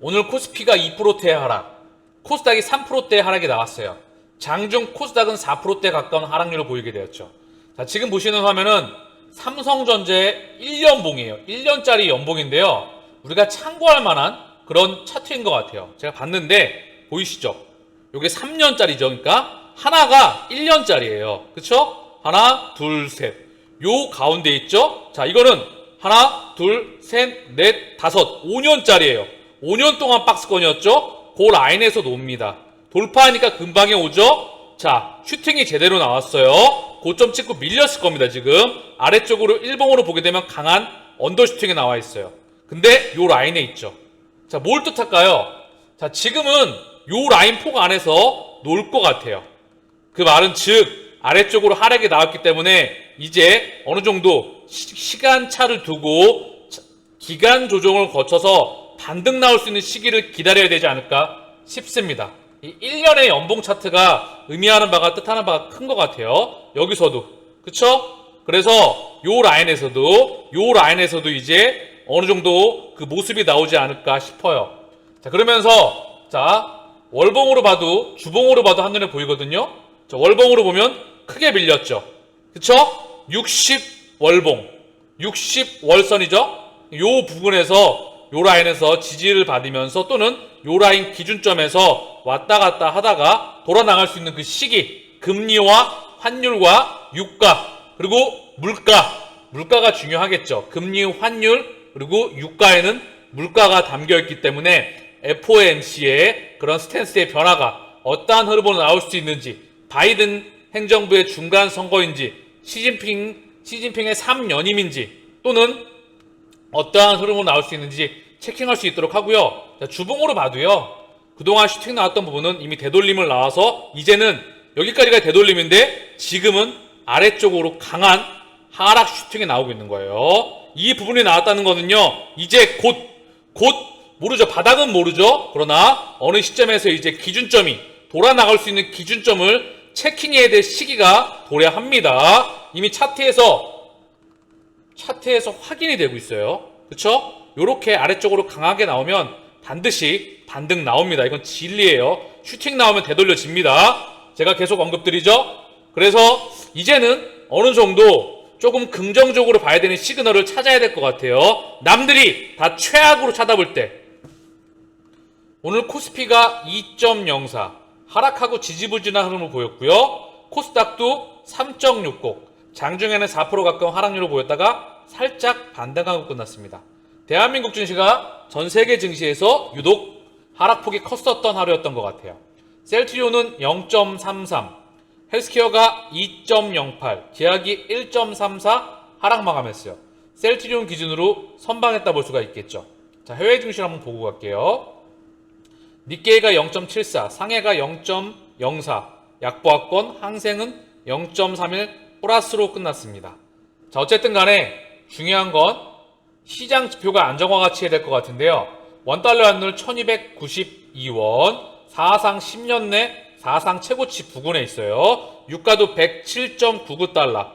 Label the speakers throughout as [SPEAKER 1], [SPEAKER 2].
[SPEAKER 1] 오늘 코스피가 2%대 하락, 코스닥이 3%대 하락이 나왔어요. 장중 코스닥은 4%대 가까운 하락률을 보이게 되었죠. 자, 지금 보시는 화면은 삼성전자의 1년봉이에요. 1년짜리 연봉인데요. 우리가 참고할 만한 그런 차트인 것 같아요. 제가 봤는데 보이시죠? 요게 3년짜리죠. 그러니까 하나가 1년짜리예요. 그쵸? 하나, 둘, 셋. 요 가운데 있죠? 자, 이거는 하나, 둘, 셋, 넷, 다섯, 5년짜리예요. 5년 동안 박스권이었죠? 그 라인에서 놉니다. 돌파하니까 금방에 오죠? 자, 슈팅이 제대로 나왔어요. 고점 찍고 밀렸을 겁니다. 지금 아래쪽으로 일봉으로 보게 되면 강한 언더슈팅이 나와 있어요. 근데 요 라인에 있죠. 자, 뭘 뜻할까요? 자, 지금은 요 라인 폭 안에서 놀 것 같아요. 그 말은 즉 아래쪽으로 하락이 나왔기 때문에 이제 어느 정도 시간차를 두고 기간 조정을 거쳐서 반등 나올 수 있는 시기를 기다려야 되지 않을까 싶습니다. 이 1년의 연봉 차트가 의미하는 바가 뜻하는 바가 큰 것 같아요. 여기서도. 그쵸? 그래서 요 라인에서도 이제 어느 정도 그 모습이 나오지 않을까 싶어요. 자, 그러면서 자, 월봉으로 봐도 주봉으로 봐도 한눈에 보이거든요. 자, 월봉으로 보면 크게 밀렸죠. 그쵸? 60 월봉, 60 월선이죠. 요 부분에서 요 라인에서 지지를 받으면서 또는 요 라인 기준점에서 왔다 갔다 하다가 돌아 나갈 수 있는 그 시기, 금리와 환율과 유가 그리고 물가가 중요하겠죠. 금리, 환율 그리고 유가에는 물가가 담겨 있기 때문에 FOMC의 그런 스탠스의 변화가 어떠한 흐름으로 나올 수 있는지, 바이든 행정부의 중간 선거인지, 시진핑의 3연임인지 또는 어떠한 흐름으로 나올 수 있는지 체킹할 수 있도록 하고요. 자, 주봉으로 봐도요. 그동안 슈팅 나왔던 부분은 이미 되돌림을 나와서 이제는 여기까지가 되돌림인데 지금은 아래쪽으로 강한 하락 슈팅이 나오고 있는 거예요. 이 부분이 나왔다는 거는요. 이제 곧 모르죠. 바닥은 모르죠. 그러나 어느 시점에서 이제 기준점이 돌아 나갈 수 있는 기준점을 체킹해야 될 시기가 도래합니다. 이미 차트에서 확인이 되고 있어요. 그쵸? 요렇게 아래쪽으로 강하게 나오면 반드시 반등 나옵니다. 이건 진리예요. 슈팅 나오면 되돌려집니다. 제가 계속 언급드리죠. 그래서 이제는 어느 정도 조금 긍정적으로 봐야 되는 시그널을 찾아야 될 것 같아요. 남들이 다 최악으로 쳐다볼 때 오늘 코스피가 2.04 하락하고 지지부진한 흐름을 보였고요. 코스닥도 3.60 장중에는 4% 가까운 하락률을 보였다가 살짝 반등하고 끝났습니다. 대한민국 증시가 전 세계 증시에서 유독 하락폭이 컸었던 하루였던 것 같아요. 셀트리온은 0.33, 헬스케어가 2.08, 제약이 1.34 하락 마감했어요. 셀트리온 기준으로 선방했다 볼 수가 있겠죠. 자, 해외 증시 한번 보고 갈게요. 니케이가 0.74, 상해가 0.04, 약보합권, 항생은 0.31 플러스로 끝났습니다. 자, 어쨌든 간에 중요한 건 시장 지표가 안정화 같이 해야 될 것 같은데요. 원달러 환율 1292원, 사상 10년 내 사상 최고치 부근에 있어요. 유가도 107.99달러,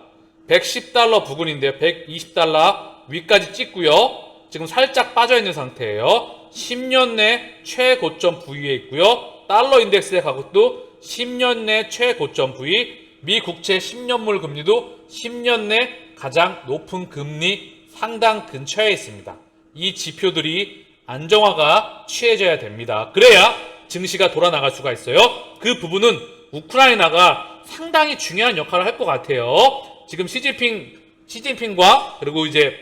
[SPEAKER 1] 110달러 부근인데요. 120달러 위까지 찍고요. 지금 살짝 빠져있는 상태예요. 10년 내 최고점 부위에 있고요. 달러 인덱스의 가격도 10년 내 최고점 부위, 미 국채 10년물 금리도 10년 내 가장 높은 금리 상당 근처에 있습니다. 이 지표들이 안정화가 취해져야 됩니다. 그래야 증시가 돌아나갈 수가 있어요. 그 부분은 우크라이나가 상당히 중요한 역할을 할 것 같아요. 지금 시진핑과 그리고 이제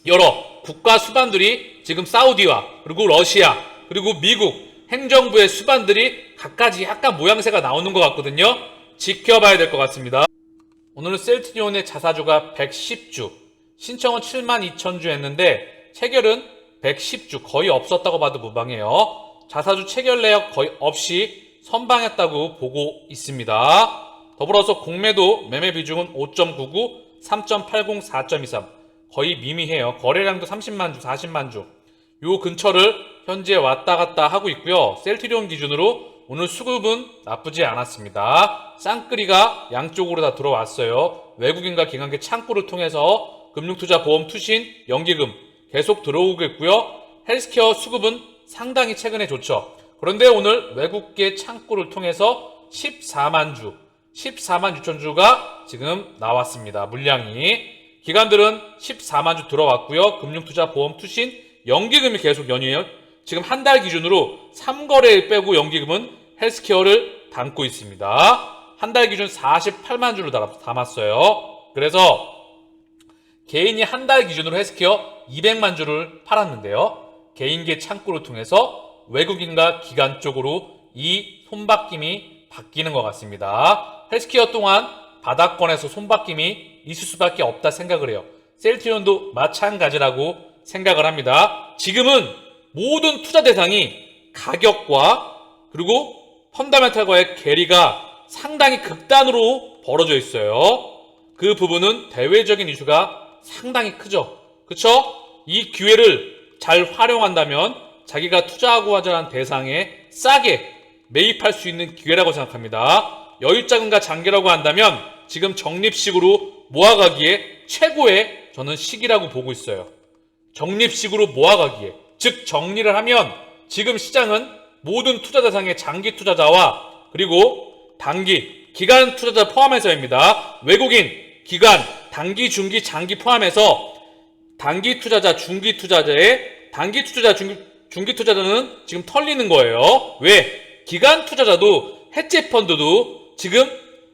[SPEAKER 1] 여러 국가 수반들이 지금 사우디와 그리고 러시아 그리고 미국 행정부의 수반들이 각가지 약간 모양새가 나오는 것 같거든요. 지켜봐야 될 것 같습니다. 오늘은 셀트리온의 자사주가 110주, 신청은 72,000주 했는데 체결은 110주, 거의 없었다고 봐도 무방해요. 자사주 체결 내역 거의 없이 선방했다고 보고 있습니다. 더불어서 공매도 매매 비중은 5.99, 3.80, 4.23 거의 미미해요. 거래량도 30만 주, 40만 주 요 근처를 현재 왔다 갔다 하고 있고요. 셀트리온 기준으로 오늘 수급은 나쁘지 않았습니다. 쌍끌이가 양쪽으로 다 들어왔어요. 외국인과 기관계 창구를 통해서 금융투자 보험 투신 연기금 계속 들어오고 있고요. 헬스케어 수급은 상당히 최근에 좋죠. 그런데 오늘 외국계 창구를 통해서 14만 6천 주가 지금 나왔습니다. 물량이. 기관들은 14만 주 들어왔고요. 금융투자, 보험, 투신, 연기금이 계속 연이에요. 지금 한 달 기준으로 3거래일 빼고 연기금은 헬스케어를 담고 있습니다. 한 달 기준 48만 주를 담았어요. 그래서 개인이 한 달 기준으로 헬스케어 200만 주를 팔았는데요. 개인계 창구를 통해서 외국인과 기관 쪽으로 이 손바뀜이 바뀌는 것 같습니다. 헬스케어 동안 바닥권에서 손바뀜이 있을 수밖에 없다 생각을 해요. 셀트리온도 마찬가지라고 생각을 합니다. 지금은 모든 투자 대상이 가격과 그리고 펀더멘탈과의 괴리가 상당히 극단으로 벌어져 있어요. 그 부분은 대외적인 이슈가 상당히 크죠. 그쵸? 이 기회를 잘 활용한다면 자기가 투자하고 하자는 대상에 싸게 매입할 수 있는 기회라고 생각합니다. 여유자금과 장기라고 한다면 지금 적립식으로 모아가기에 최고의 저는 시기라고 보고 있어요. 적립식으로 모아가기에. 즉 정리를 하면 지금 시장은 모든 투자 대상의 장기 투자자와 그리고 단기, 기간 투자자 포함해서입니다. 외국인, 기간, 단기, 중기, 장기 포함해서 단기 투자자, 중기 투자자의 단기 투자자, 중기 투자자는 지금 털리는 거예요. 왜? 기간 투자자도 해지 펀드도 지금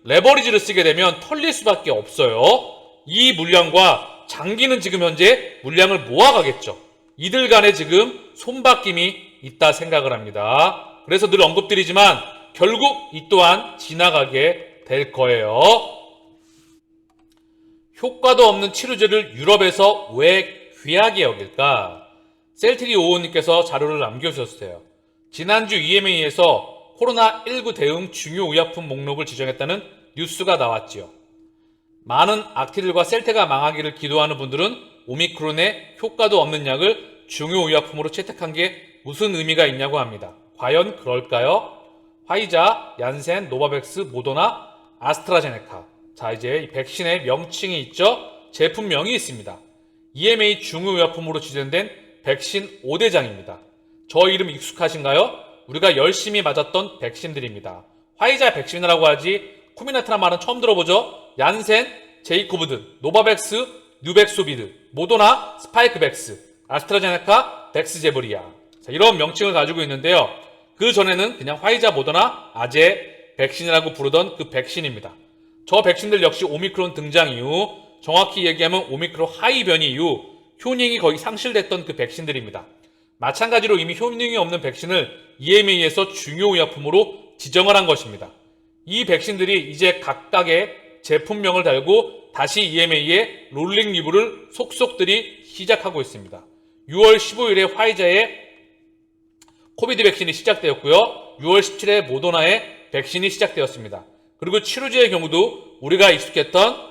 [SPEAKER 1] 레버리지를 쓰게 되면 털릴 수밖에 없어요. 이 물량과 장기는 지금 현재 물량을 모아가겠죠. 이들 간에 지금 손바뀜이 있다 생각을 합니다. 그래서 늘 언급드리지만 결국 이 또한 지나가게 될 거예요. 효과도 없는 치료제를 유럽에서 왜 귀하게 여길까? 셀트리55님께서 자료를 남겨주셨어요. 지난주 EMA에서 코로나19 대응 중요 의약품 목록을 지정했다는 뉴스가 나왔지요. 많은 악티들과 셀테가 망하기를 기도하는 분들은 오미크론의 효과도 없는 약을 중요 의약품으로 채택한 게 무슨 의미가 있냐고 합니다. 과연 그럴까요? 화이자, 얀센, 노바백스, 모더나, 아스트라제네카. 자, 이제 이 백신의 명칭이 있죠? 제품명이 있습니다. EMA 중요의약품으로 지정된 백신 5대장입니다. 저 이름 익숙하신가요? 우리가 열심히 맞았던 백신들입니다. 화이자 백신이라고 하지 코미나트란 말은 처음 들어보죠? 얀센, 제이코브드, 노바백스, 뉴백소비드, 모더나, 스파이크백스, 아스트라제네카, 덱스제브리아. 자, 이런 명칭을 가지고 있는데요. 그 전에는 그냥 화이자, 모더나, 아제 백신이라고 부르던 그 백신입니다. 저 백신들 역시 오미크론 등장 이후, 정확히 얘기하면 오미크론 하이 변이 이후 효능이 거의 상실됐던 그 백신들입니다. 마찬가지로 이미 효능이 없는 백신을 EMA에서 중요의약품으로 지정을 한 것입니다. 이 백신들이 이제 각각의 제품명을 달고 다시 EMA에 롤링 리뷰를 속속들이 시작하고 있습니다. 6월 15일에 화이자의 코비드 백신이 시작되었고요. 6월 17일에 모더나의 백신이 시작되었습니다. 그리고 치료제의 경우도 우리가 익숙했던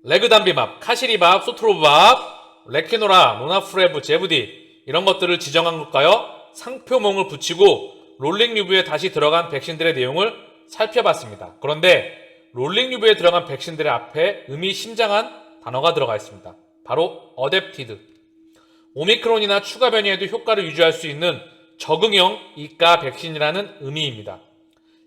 [SPEAKER 1] 레그담비맙, 카시리밥, 소트로밥, 레케노라, 로나프레브, 제브디 이런 것들을 지정한 걸까요? 상표명을 붙이고 롤링 리뷰에 다시 들어간 백신들의 내용을 살펴봤습니다. 그런데 롤링 리뷰에 들어간 백신들의 앞에 의미심장한 단어가 들어가 있습니다. 바로 어댑티드. 오미크론이나 추가 변이에도 효과를 유지할 수 있는 적응형 이가 백신이라는 의미입니다.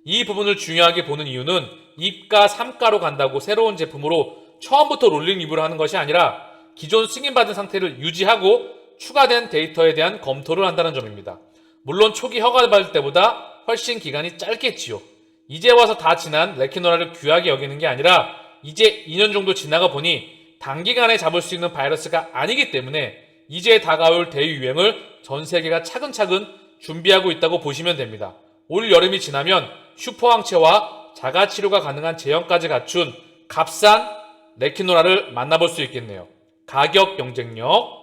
[SPEAKER 1] 이 부분을 중요하게 보는 이유는 2가, 3가로 간다고 새로운 제품으로 처음부터 롤링 리뷰를 하는 것이 아니라 기존 승인받은 상태를 유지하고 추가된 데이터에 대한 검토를 한다는 점입니다. 물론 초기 허가받을 때보다 훨씬 기간이 짧겠지요. 이제 와서 다 지난 레키노라를 귀하게 여기는 게 아니라 이제 2년 정도 지나가 보니 단기간에 잡을 수 있는 바이러스가 아니기 때문에 이제 다가올 대유행을 전 세계가 차근차근 준비하고 있다고 보시면 됩니다. 올 여름이 지나면 슈퍼항체와 자가치료가 가능한 제형까지 갖춘 값싼 레키노라를 만나볼 수 있겠네요. 가격 경쟁력,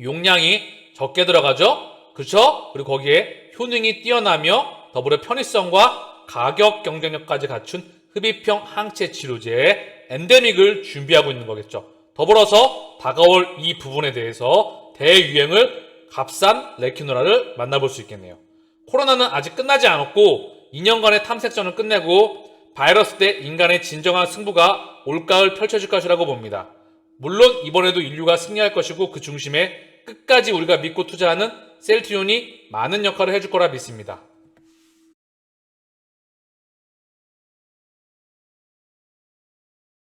[SPEAKER 1] 용량이 적게 들어가죠? 그렇죠? 그리고 거기에 효능이 뛰어나며 더불어 편의성과 가격 경쟁력까지 갖춘 흡입형 항체 치료제 엔데믹을 준비하고 있는 거겠죠. 더불어서 다가올 이 부분에 대해서 대유행을 값싼 레키노라를 만나볼 수 있겠네요. 코로나는 아직 끝나지 않았고 2년간의 탐색전을 끝내고 바이러스 대 인간의 진정한 승부가 올가을 펼쳐질 것이라고 봅니다. 물론 이번에도 인류가 승리할 것이고 그 중심에 끝까지 우리가 믿고 투자하는 셀트리온이 많은 역할을 해줄 거라 믿습니다.